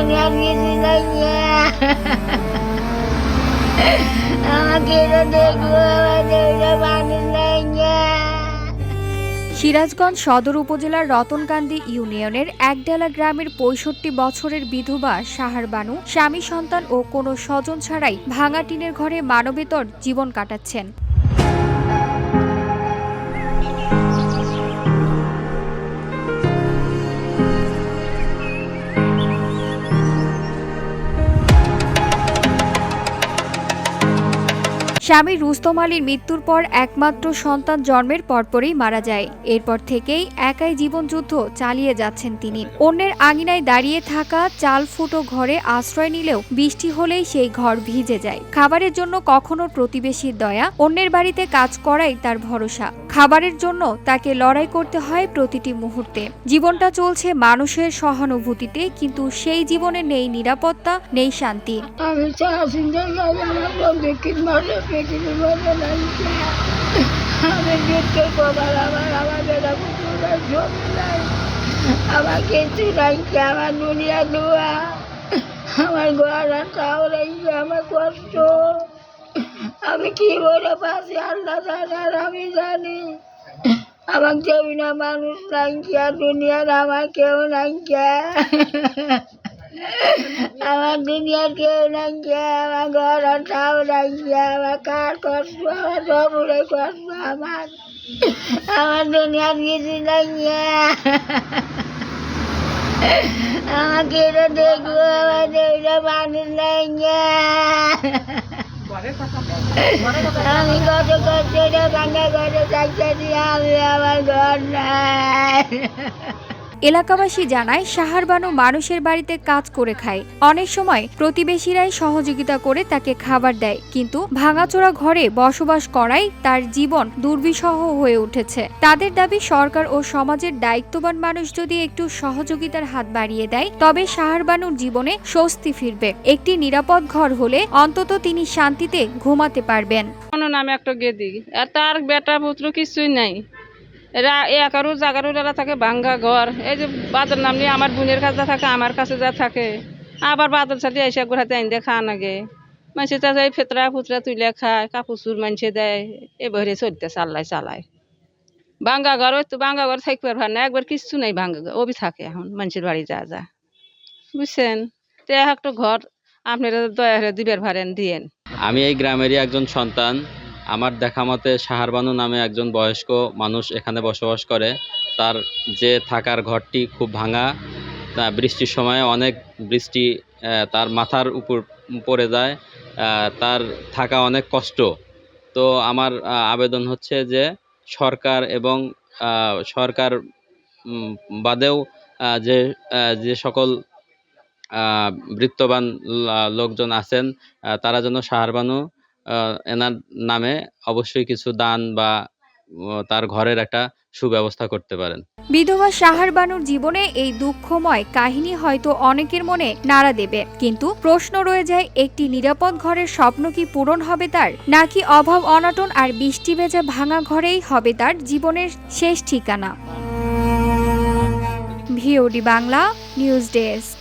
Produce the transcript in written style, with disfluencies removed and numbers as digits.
দুনিয়ার কিছু নাই আমাকে দেখবো আমাদের মানুষ নাই। সিরাজগঞ্জ সদর উপজেলার রতনকান্দি ইউনিয়নের একডালা গ্রামের ৬৫ বছরের বিধবা সাহার বানু স্বামী সন্তান ও কোনো স্বজন ছাড়াই ভাঙা টিনের ঘরে মানবেতর জীবন কাটাচ্ছেন। স্বামী রুস্তম আলীর মৃত্যুর পর একমাত্র সন্তান জন্মের পরপরই মারা যায়। এরপর থেকেই একাই জীবনযুদ্ধ চালিয়ে যাচ্ছেন তিনি। অন্যের আঙিনায় দাঁড়িয়ে থাকা চাল ফুটো ঘরে আশ্রয় নিলেও বৃষ্টি হলেই সেই ঘর ভিজে যায়। খাবারের জন্য কখনো প্রতিবেশীর দয়া, অন্যের বাড়িতে কাজ করাই তার ভরসা। খাবারের জন্য তাকে লড়াই করতে হয় প্রতিটি মুহূর্তে। জীবনটা চলছে মানুষের সহানুভূতিতে, কিন্তু সেই জীবনে নেই নিরাপত্তা, নেই শান্তি। আমার কিছু নাই, আমার দুনিয়া দোয়া, আমার গলা চাও রয়েছে, আমার কষ্ট আমি কি করে পাচ্ছি আল্লাহ জানার, আমি জানি। আমার কেউ না মানুষ নাই, দুনিয়ার আমার কেউ নাই, আমার দুনিয়ার কেউ নাই, আমার গলা চাও রয়েছে, আমার কার কষ্ট, আমার সবুরে কষ্ট, আমার দুনিয়ার কিছু নাই। আমাকে দেখবো আমাদের মানুষ নাই। আমি কত কষ্ট ভাঙা ঘরে থাকতে, আমি আমার ঘর নাই। এলাকাবাসী জানায়, সাহার বানু মানুষের বাড়িতে কাজ করে খায়। অনেক সময় প্রতিবেশীরাই সহযোগিতা করে তাকে খাবার দেয়, কিন্তু ভাঙাচোরা ঘরে বসবাস করাই তার জীবন দুর্বিষহ হয়ে উঠেছে। তাদের দাবি, সরকার ও সমাজের দায়িত্ববান মানুষ যদি একটু সহযোগিতার হাত বাড়িয়ে দেয়, তবে সাহার বানুর জীবনে স্বস্তি ফিরবে। একটি নিরাপদ ঘর হলে অন্তত তিনি শান্তিতে ঘুমাতে পারবেন। নামে একটা গেদি, আর তার বেটা পুত্র কিছুই নাই। এরা একারো জাগারো এরা থাকে ভাঙ্গা ঘর। এই যে বাজার নামলে আমার বোনের কাছে থাকে, আমার কাছে যা থাকে, আবার বাজার সাথে এসে ঘোরাতে আইন দিয়ে খাওয়া নাগে। মানুষের চাষে ফেতরা ফুতরা তুলে খায়, কাপড় চুর মানুষে দেয়, এবারে চলতে চালায়। ভাঙ্গা ঘর ওই তো ভাঙ্গা ঘর থাকবার ভার না, একবার কিচ্ছু নেই ভাঙ্গা ঘর, ওবি থাকে এখন মানুষের বাড়ি যা বুঝছেন। তো একটা ঘর আপনারা দয়া করে দিবের ভারেন দিয়েন। আমি এই গ্রামেরই একজন সন্তান। আমার দেখা মতে সাহার বানু নামে একজন বয়স্ক মানুষ এখানে বসবাস করে। তার যে থাকার ঘরটি খুব ভাঙা, বৃষ্টির সময় অনেক বৃষ্টি তার মাথার উপর পড়ে যায়, তার থাকা অনেক কষ্ট। তো আমার আবেদন হচ্ছে যে সরকার বাদেও যে সকল বৃত্তবান লোকজন আছেন, তারা যেন সাহার বানু এনার নামে অবশ্যই কিছু দান বা তার ঘরের একটা সুব্যবস্থা করতে পারেন। বিধবা সাহার বানুর জীবনে এই দুঃখময় কাহিনী হয়তো অনেকের মনে নাড়া দেবে, কিন্তু প্রশ্ন রয়ে যায়, একটি নিরাপদ ঘরের স্বপ্ন কি পূরণ হবে তার, নাকি অভাব অনটন আর বৃষ্টি ভেজা ভাঙা ঘরেই হবে তার জীবনের শেষ ঠিকানা। VOD Bangla news desk.